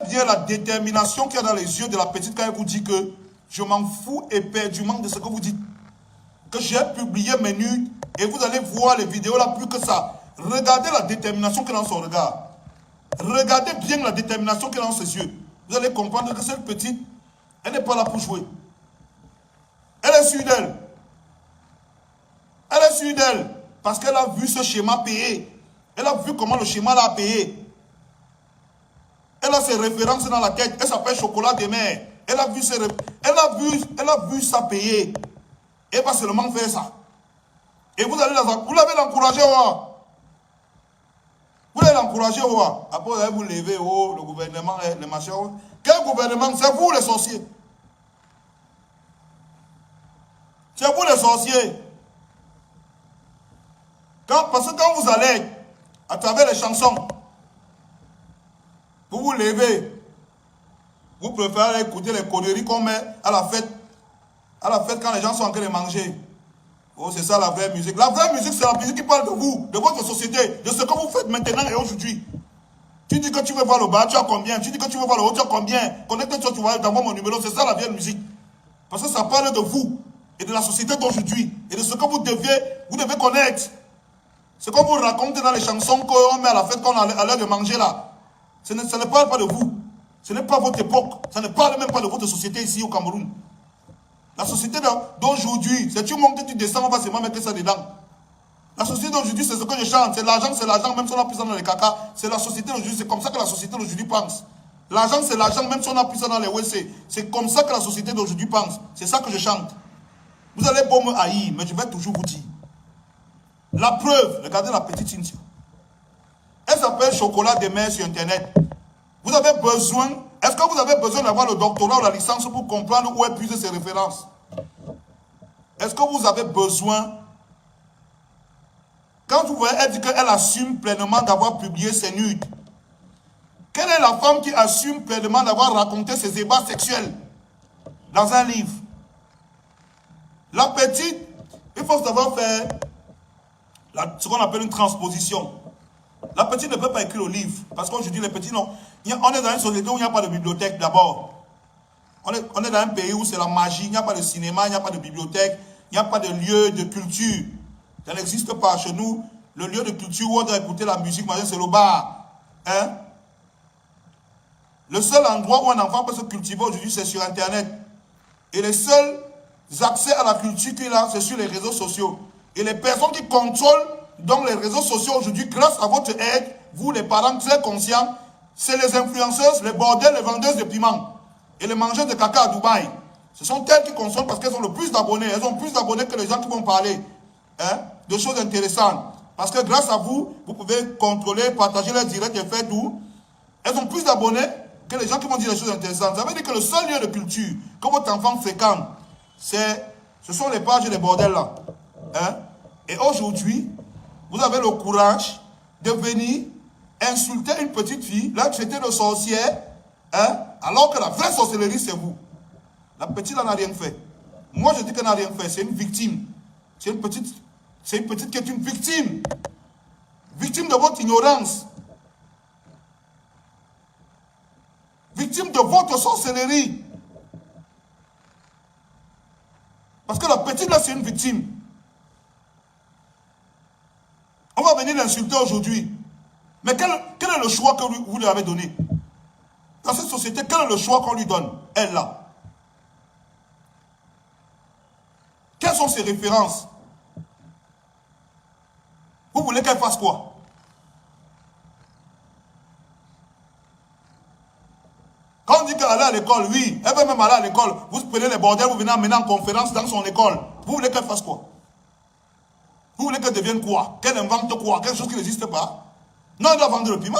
bien la détermination qu'il y a dans les yeux de la petite quand elle vous dit que je m'en fous éperdument de ce que vous dites. Que j'ai publié mes nudes et vous allez voir les vidéos là plus que ça. Regardez la détermination qu'il y a dans son regard. Regardez bien la détermination qu'il y a dans ses yeux. Vous allez comprendre que cette petite, elle n'est pas là pour jouer. Elle est sûre d'elle. Elle est sûre d'elle. Parce qu'elle a vu ce schéma payer. Elle a vu comment le schéma l'a payé. Elle a ses références dans la tête. Elle s'appelle Chocolat de Mer. Elle a vu ça payer. Elle va seulement faire ça. Et vous l'avez l'encourager. Vous allez l'encourager. Après, vous allez vous lever. Le gouvernement, les machins. Quel gouvernement? C'est vous les sorciers. C'est vous les sorciers. Parce que quand vous allez, à travers les chansons, vous vous levez, vous préférez écouter les conneries qu'on met à la fête quand les gens sont en train de manger. Oh, c'est ça la vraie musique. La vraie musique, c'est la musique qui parle de vous, de votre société, de ce que vous faites maintenant et aujourd'hui. Tu dis que tu veux voir le bas, tu as combien? Tu dis que tu veux voir le haut, tu as combien? Connecte-toi, tu vas t'envoyer mon numéro, c'est ça la vraie musique. Parce que ça parle de vous et de la société d'aujourd'hui et de ce que vous devez connaître. Ce qu'on vous raconte dans les chansons qu'on met à la fête qu'on a l'air de manger là. Ça ne parle pas de vous. Ce n'est pas votre époque. Ça ne parle même pas de votre société ici au Cameroun. La société d'aujourd'hui, c'est tu montes, tu descends, on va seulement mettre ça dedans. La société d'aujourd'hui, c'est ce que je chante. C'est l'argent, même si on a pris ça dans les caca. C'est la société d'aujourd'hui, c'est comme ça que la société d'aujourd'hui pense. L'argent, c'est l'argent, même si on a pris ça dans les WC. C'est comme ça que la société d'aujourd'hui pense. C'est ça que je chante. Vous allez beau me haïr, mais je vais toujours vous dire. La preuve, regardez la petite Cynthia. Elle s'appelle Chocolat de Mer sur Internet. Vous avez besoin, est-ce que vous avez besoin d'avoir le doctorat ou la licence pour comprendre où épuiser ses références? Est-ce que vous avez besoin, quand vous voyez, elle dit qu'elle assume pleinement d'avoir publié ses nudes. Quelle est la femme qui assume pleinement d'avoir raconté ses ébats sexuels dans un livre? La petite, il faut savoir faire ce qu'on appelle une transposition. La petite ne peut pas écrire le livre. Parce qu'aujourd'hui, les petits, non. On est dans une société où il n'y a pas de bibliothèque d'abord. On est dans un pays où c'est la magie. Il n'y a pas de cinéma, il n'y a pas de bibliothèque. Il n'y a pas de lieu de culture. Ça n'existe pas chez nous. Le lieu de culture où on doit écouter la musique, c'est le bar. Hein? Le seul endroit où un enfant peut se cultiver aujourd'hui, c'est sur Internet. Et les seuls accès à la culture qu'il a, c'est sur les réseaux sociaux. Et les personnes qui contrôlent donc les réseaux sociaux aujourd'hui, grâce à votre aide, vous les parents très conscients, c'est les influenceuses, les bordels, les vendeuses de piments et les mangeurs de caca à Dubaï. Ce sont elles qui consomment parce qu'elles ont le plus d'abonnés. Elles ont plus d'abonnés que les gens qui vont parler de choses intéressantes. Parce que grâce à vous, vous pouvez contrôler, partager les directs et faire tout. Elles ont plus d'abonnés que les gens qui vont dire des choses intéressantes. Ça veut dire que le seul lieu de culture que votre enfant fréquente, ce sont les pages et les bordels là. Et aujourd'hui, vous avez le courage de venir insulter une petite fille, la traiter de sorcière, alors que la vraie sorcellerie, c'est vous. La petite, elle n'a rien fait. Moi, je dis qu'elle n'a rien fait. C'est une victime. C'est une petite qui est une victime. Victime de votre ignorance. Victime de votre sorcellerie. Parce que la petite, là, c'est une victime. On va venir l'insulter aujourd'hui. Mais quel est le choix que vous lui avez donné? Dans cette société, quel est le choix qu'on lui donne? Elle, là. Quelles sont ses références? Vous voulez qu'elle fasse quoi? Quand on dit qu'elle est à l'école, oui, elle veut même aller à l'école. Vous prenez les bordels, vous venez emmener en conférence dans son école. Vous voulez qu'elle fasse quoi? Vous voulez qu'elle devienne quoi? Qu'elle invente quoi? Quelque chose qui n'existe pas? Non, elle doit vendre le piment.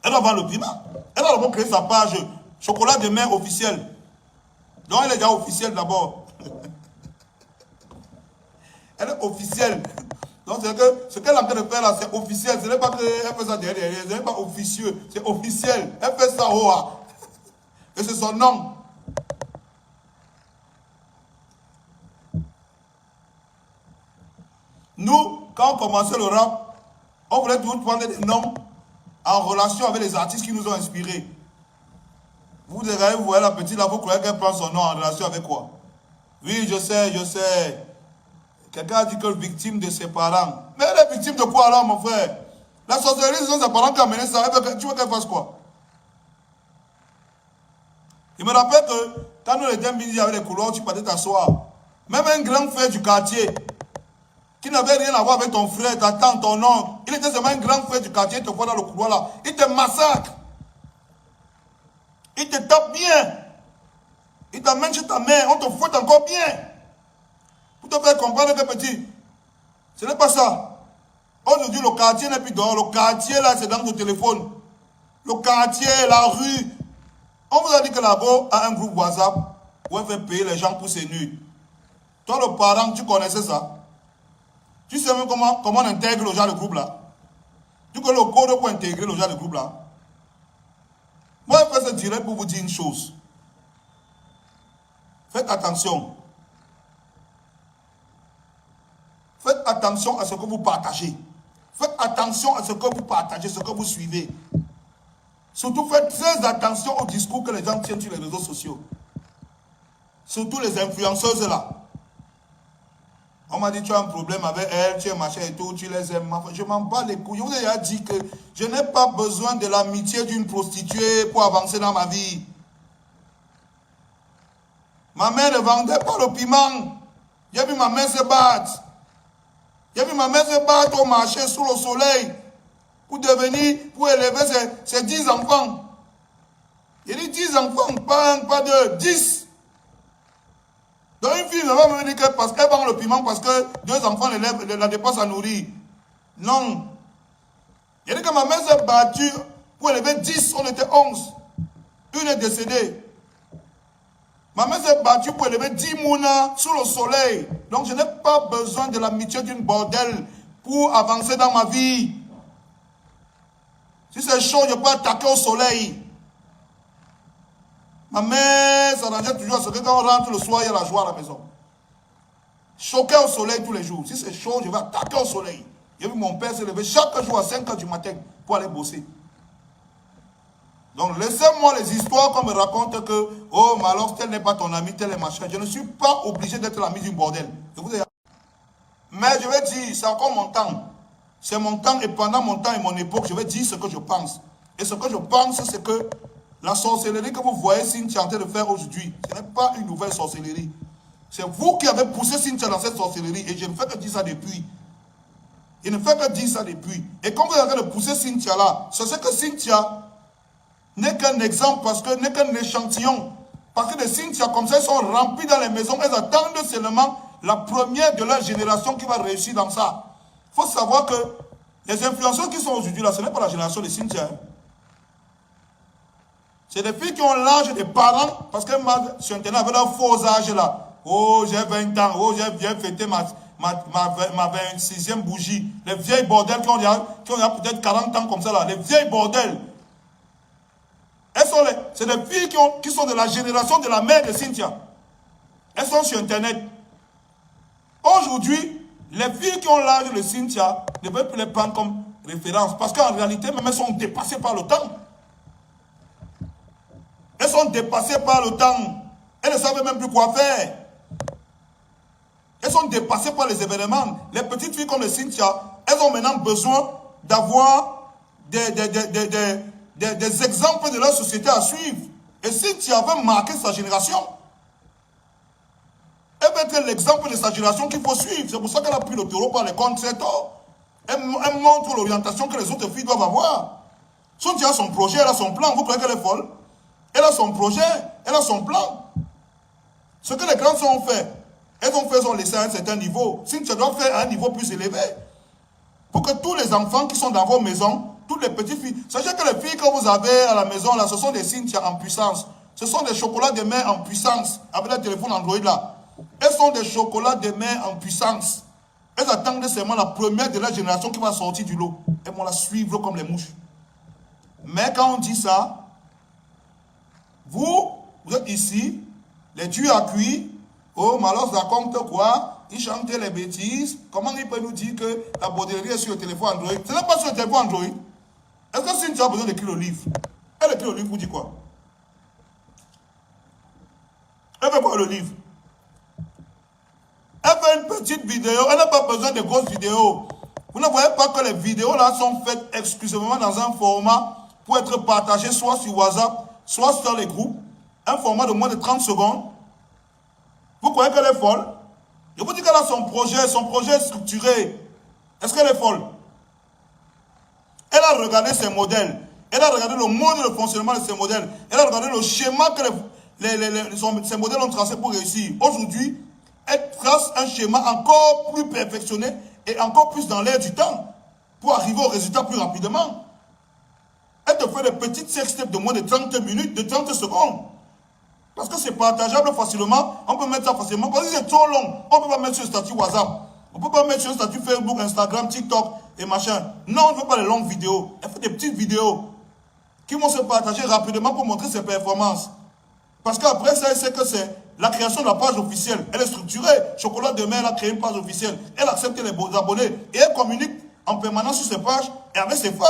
Elle doit vendre le piment. Elle doit d'abord créer sa page Chocolat de Mer officielle. Donc elle est déjà officielle d'abord. Elle est officielle. Donc c'est que ce qu'elle est en train de faire là, c'est officiel. Ce n'est pas qu'elle fait ça derrière. Ce n'est pas officieux. C'est officiel. Elle fait ça au A. Et c'est son nom. Nous, quand on commençait le rap, on voulait toujours prendre des noms en relation avec les artistes qui nous ont inspirés. Vous regardez, vous voyez la petite là, vous croyez qu'elle prend son nom en relation avec quoi? Oui, je sais. Quelqu'un a dit que victime de ses parents. Mais elle est victime de quoi alors, mon frère? La sorcellerie, ce sont ses parents qui ont amené ça. Tu veux qu'elle fasse quoi? Il me rappelle que quand nous étions mis avec les couloirs, tu partais t'asseoir. Même un grand frère du quartier, qui n'avait rien à voir avec ton frère, ta tante, ton oncle, il était seulement un grand frère du quartier, il te voit dans le couloir là, il te massacre. Il te tape bien. Il t'amène chez ta mère, on te fouette encore bien. Pour te faire comprendre que petit, ce n'est pas ça. Aujourd'hui, le quartier n'est plus dehors. Le quartier là, c'est dans ton téléphone. Le quartier, la rue. On vous a dit que là-bas, a un groupe WhatsApp où elle fait payer les gens pour ses nuits. Toi, le parent, tu connaissais ça? Tu sais même comment on intègre le genre de groupe là? Tu connais le code pour intégrer le genre de groupe là? Moi, je fais ce direct pour vous dire une chose. Faites attention. Faites attention à ce que vous partagez. Faites attention à ce que vous partagez, ce que vous suivez. Surtout, faites très attention au discours que les gens tiennent sur les réseaux sociaux. Surtout les influenceuses là. On m'a dit, tu as un problème avec elle, tu es machin et tout, tu les aimes. Je m'en bats les couilles. Je vous ai déjà dit que je n'ai pas besoin de l'amitié d'une prostituée pour avancer dans ma vie. Ma mère ne vendait pas le piment. J'ai vu ma mère se battre. J'ai vu ma mère se battre au marché sous le soleil pour élever ses 10 enfants. Il dit 10 enfants, pas un, pas deux, 10. Donc une fille ne va me dire que parce qu'elle vend le piment, parce que 2 enfants la dépassent à nourrir. Non. Il dit que ma mère s'est battue pour élever 10, on était 11. Une est décédée. Ma mère s'est battue pour élever 10 mounas sous le soleil. Donc je n'ai pas besoin de l'amitié d'une bordelle pour avancer dans ma vie. Si c'est chaud, je peux attaquer au soleil. Ma mère s'arrangeait toujours à ce que quand on rentre le soir, il y a la joie à la maison. Choquer au soleil tous les jours. Si c'est chaud, je vais attaquer au soleil. J'ai vu mon père se lever chaque jour à 5 h du matin pour aller bosser. Donc laissez-moi les histoires qu'on me raconte que, oh, mais alors tel n'est pas ton ami, tel est machin. Je ne suis pas obligé d'être l'ami du bordel. Mais je vais dire, c'est encore mon temps. C'est mon temps et pendant mon temps et mon époque, je vais dire ce que je pense. Et ce que je pense, c'est que la sorcellerie que vous voyez Cynthia en train de faire aujourd'hui, ce n'est pas une nouvelle sorcellerie. C'est vous qui avez poussé Cynthia dans cette sorcellerie et je ne fais que dire ça depuis. Il ne fait que dire ça depuis. Et quand vous avez de pousser Cynthia là, c'est que Cynthia n'est qu'un exemple, parce que n'est qu'un échantillon. Parce que les Cynthia comme ça, ils sont remplis dans les maisons, elles attendent seulement la première de leur génération qui va réussir dans ça. Il faut savoir que les influenceurs qui sont aujourd'hui là, ce n'est pas la génération de Cynthia. C'est des filles qui ont l'âge des parents, parce que sur Internet avait un faux âge là. Oh, j'ai 20 ans, oh, j'ai bien fêté ma 26e bougie. Les vieilles bordels qui ont peut-être 40 ans comme ça là, les vieilles bordels. C'est des filles qui sont de la génération de la mère de Cynthia. Elles sont sur Internet. Aujourd'hui, les filles qui ont l'âge de Cynthia ne peuvent plus les prendre comme référence, parce qu'en réalité, même elles sont dépassées par le temps. Elles sont dépassées par le temps. Elles ne savent même plus quoi faire. Elles sont dépassées par les événements. Les petites filles comme les Cynthia, elles ont maintenant besoin d'avoir des exemples de leur société à suivre. Et Cynthia veut marquer sa génération. Elle veut être l'exemple de sa génération qu'il faut suivre. C'est pour ça qu'elle a pris le taureau par les cornes très tôt. Elle montre l'orientation que les autres filles doivent avoir. Cynthia a son projet, elle a son plan. Vous croyez qu'elle est folle? Elle a son projet, elle a son plan. Ce que les grands ont fait, elles ont laissé à un certain niveau. Cynthia doit faire à un niveau plus élevé. Pour que tous les enfants qui sont dans vos maisons, toutes les petites filles, sachez que les filles que vous avez à la maison, là, ce sont des Cynthia en puissance. Ce sont des chocolats de main en puissance, avec le téléphone Android là. Elles sont des chocolats de main en puissance. Elles attendent seulement la première de la génération qui va sortir du lot. Elles vont la suivre comme les mouches. Mais quand on dit ça, vous êtes ici, les dieux à cuire. Oh, Malos raconte quoi? Il chantait les bêtises. Comment il peut nous dire que la bordellerie est sur le téléphone Android? Ce n'est pas sur le téléphone Android. Est-ce que Cynthia as besoin d'écrire le livre, elle écrit le livre pour dire quoi? Elle fait quoi le livre? Elle fait une petite vidéo, elle n'a pas besoin de grosses vidéos. Vous ne voyez pas que les vidéos là sont faites exclusivement dans un format pour être partagées soit sur WhatsApp, soit sur les groupes. Un format de moins de 30 secondes. Vous croyez qu'elle est folle? Je vous dis qu'elle a son projet est structuré. Est-ce qu'elle est folle? Elle a regardé ses modèles. Elle a regardé le mode de fonctionnement de ses modèles. Elle a regardé le schéma que ces modèles ont tracé pour réussir. Aujourd'hui, elle trace un schéma encore plus perfectionné et encore plus dans l'air du temps pour arriver au résultat plus rapidement. Elle te fait des petites sextapes de moins de 30 minutes, de 30 secondes. Parce que c'est partageable facilement, on peut mettre ça facilement. Parce que c'est trop long, on ne peut pas mettre sur le statut WhatsApp. On ne peut pas mettre sur le statut Facebook, Instagram, TikTok et machin. Non, on ne veut pas les longues vidéos. Elle fait des petites vidéos qui vont se partager rapidement pour montrer ses performances. Parce qu'après ça, elle sait que c'est la création de la page officielle. Elle est structurée. Chocolat Demain, elle a créé une page officielle. Elle accepte les abonnés et elle communique en permanence sur ses pages et avec ses fans.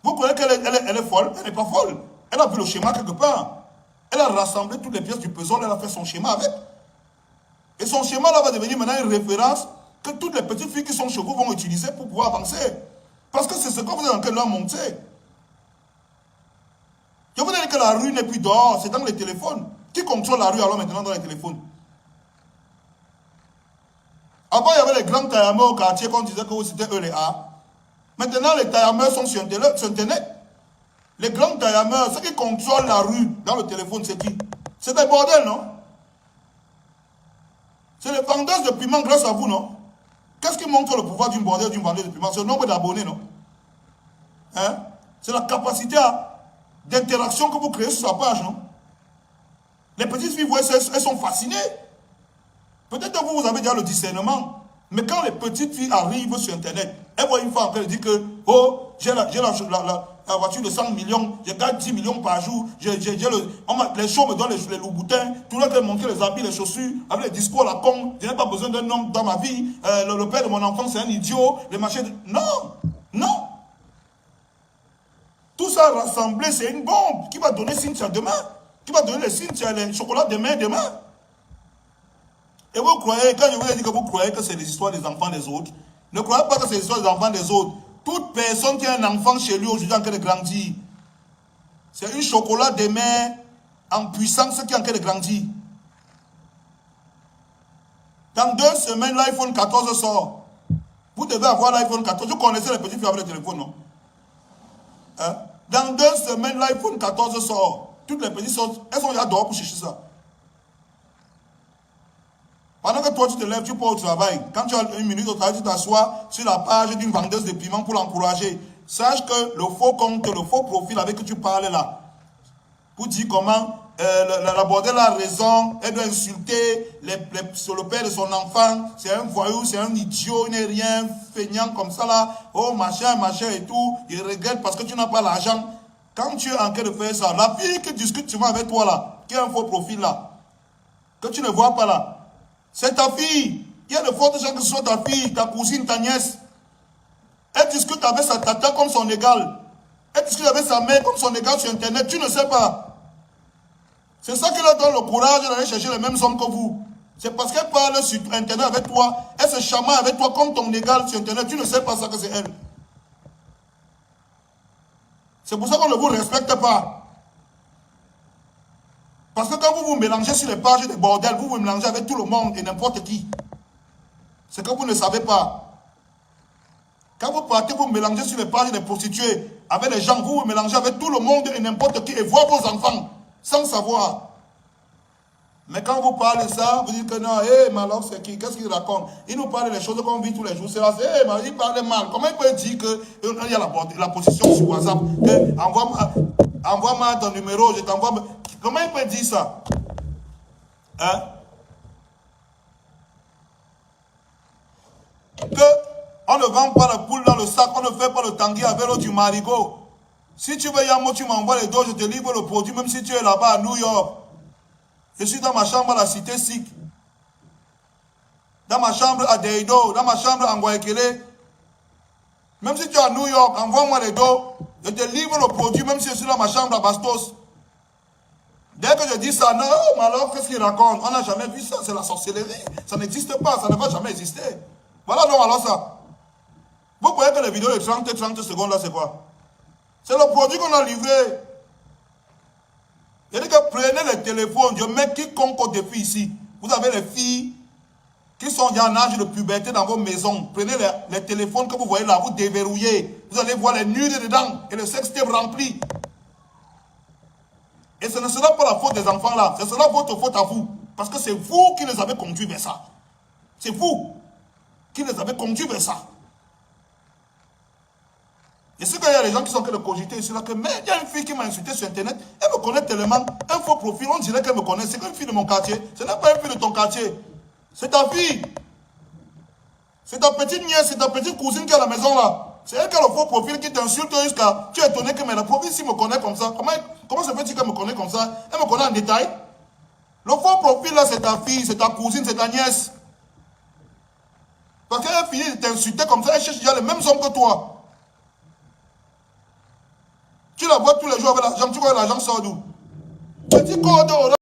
Vous croyez qu'elle est folle? Elle n'est pas folle. Elle a vu le schéma quelque part. Elle a rassemblé toutes les pièces du puzzle, elle a fait son schéma avec. Et son schéma là va devenir maintenant une référence que toutes les petites filles qui sont chez vous vont utiliser pour pouvoir avancer. Parce que c'est ce que vous êtes en train de leur montrer. Je vous dis que la rue n'est plus dehors, c'est dans les téléphones. Qui contrôle la rue alors maintenant dans les téléphones? Avant, il y avait les grands taillameurs au quartier qu'on disait que c'était eux les A. Maintenant, les taillameurs sont sur Internet. Les grands taillameurs, ceux qui contrôlent la rue dans le téléphone, c'est qui? C'est des bordels, non? C'est les vendeurs de piment grâce à vous, non? Qu'est-ce qui montre le pouvoir d'une bordel, d'une vendeuse de piment? C'est le nombre d'abonnés, non? Hein? C'est la capacité d'interaction que vous créez sur sa page, non? Les petites filles, vous voyez, elles sont fascinées. Peut-être que vous avez déjà le discernement. Mais quand les petites filles arrivent sur Internet, elles voient une femme qui dit que, oh, j'ai la voiture de 100 millions, je gagne 10 millions par jour, les shows me donnent les loups-boutins, tout le monde veut montrer les habits, les chaussures, avec les discours à la con, je n'ai pas besoin d'un homme dans ma vie, le père de mon enfant c'est un idiot, les machins... Non, non. Tout ça rassemblé, c'est une bombe qui va donner Cynthia demain, qui va donner les Cynthia, les chocolats demain. Et vous croyez, quand je vous ai dit que vous croyez que c'est les histoires des enfants des autres, ne croyez pas que c'est les histoires des enfants des autres. Toute personne qui a un enfant chez lui aujourd'hui en train de grandir, c'est un chocolat de mer en puissance qui est en train de grandir. Dans 2 semaines, l'iPhone 14 sort. Vous devez avoir l'iPhone 14. Vous connaissez les petits filles avec le téléphone, non? Hein? Dans 2 semaines, l'iPhone 14 sort. Toutes les petites sortent, elles sont déjà dehors pour chercher ça. Pendant que toi tu te lèves, tu pars au travail. Quand tu as 1 minute au travail, tu t'assois sur la page d'une vendeuse de piment pour l'encourager. Sache que le faux compte, le faux profil avec qui tu parles là, pour dire comment la bordelle a raison, elle doit insulter sur le père de son enfant, c'est un voyou, c'est un idiot, il n'est rien, feignant comme ça là, oh machin et tout, il regrette parce que tu n'as pas l'argent. Quand tu es en train de faire ça, la fille qui discute souvent avec toi là, qui a un faux profil là, que tu ne vois pas là, c'est ta fille. Il y a de fortes chances que ce soit ta fille, ta cousine, ta nièce. Elle discute avec sa tata comme son égal. Elle discute avec sa mère comme son égal sur Internet. Tu ne sais pas. C'est ça qui leur donne le courage d'aller chercher les mêmes hommes que vous. C'est parce qu'elle parle sur Internet avec toi. Elle se chamaille avec toi comme ton égal sur Internet. Tu ne sais pas ça que c'est elle. C'est pour ça qu'on ne vous respecte pas. Parce que quand vous vous mélangez sur les pages des bordels, vous vous mélangez avec tout le monde et n'importe qui. C'est que vous ne savez pas. Quand vous partez, vous mélangez sur les pages des prostituées avec les gens, vous vous mélangez avec tout le monde et n'importe qui et voir vos enfants sans savoir. Mais quand vous parlez ça, vous dites que non, mais alors c'est qui? Qu'est-ce qu'il raconte? Il nous parle des choses qu'on vit tous les jours. C'est là, il parle mal. Comment il peut dire qu'il y a la position sur WhatsApp? Envoie-moi ton numéro, je t'envoie. Comment il peut dire ça? Hein? On ne vend pas la poule dans le sac, on ne fait pas le tanguy avec l'eau du marigot. Si tu veux Yamo, tu m'envoies les dos, je te livre le produit, même si tu es là-bas à New York. Je suis dans ma chambre à la cité Sikh. Dans ma chambre à Deido, dans ma chambre à Ngwaekele. Même si tu es à New York, envoie-moi les dos. Je te livre le produit, même si je suis dans ma chambre à Bastos. Dès que je dis ça, non, mais alors qu'est-ce qu'il raconte? On n'a jamais vu ça, c'est la sorcellerie. Ça n'existe pas, ça ne va jamais exister. Voilà donc alors ça. Vous voyez que les vidéos de 30 secondes là, c'est quoi? C'est le produit qu'on a livré. Il dit que prenez les téléphones, je mets quiconque au défi ici. Vous avez les filles qui sont en âge de puberté dans vos maisons. Prenez les téléphones que vous voyez là, vous déverrouillez. Vous allez voir les nudes dedans et le sextape rempli. Et ce ne sera pas la faute des enfants là, ce sera votre faute à vous. Parce que c'est vous qui les avez conduits vers ça. C'est vous qui les avez conduits vers ça. Et ce qu'il y a des gens qui sont en train de cogiter ici là, que mais il y a une fille qui m'a insulté sur internet, elle me connaît tellement, un faux profil, on dirait qu'elle me connaît, c'est une fille de mon quartier, ce n'est pas une fille de ton quartier, c'est ta fille. C'est ta petite nièce, c'est ta petite cousine qui est à la maison là. C'est elle qui a le faux profil qui t'insulte jusqu'à... Tu es étonné que mais la profil s'il me connaît comme ça. Comment se fait-il qu'elle me connaît comme ça? Elle me connaît en détail. Le faux profil là, c'est ta fille, c'est ta cousine, c'est ta nièce. Parce qu'elle finit de t'insulter comme ça, elle cherche déjà les mêmes hommes que toi. Tu la vois tous les jours avec l'argent, tu vois l'argent sort d'où? Petit code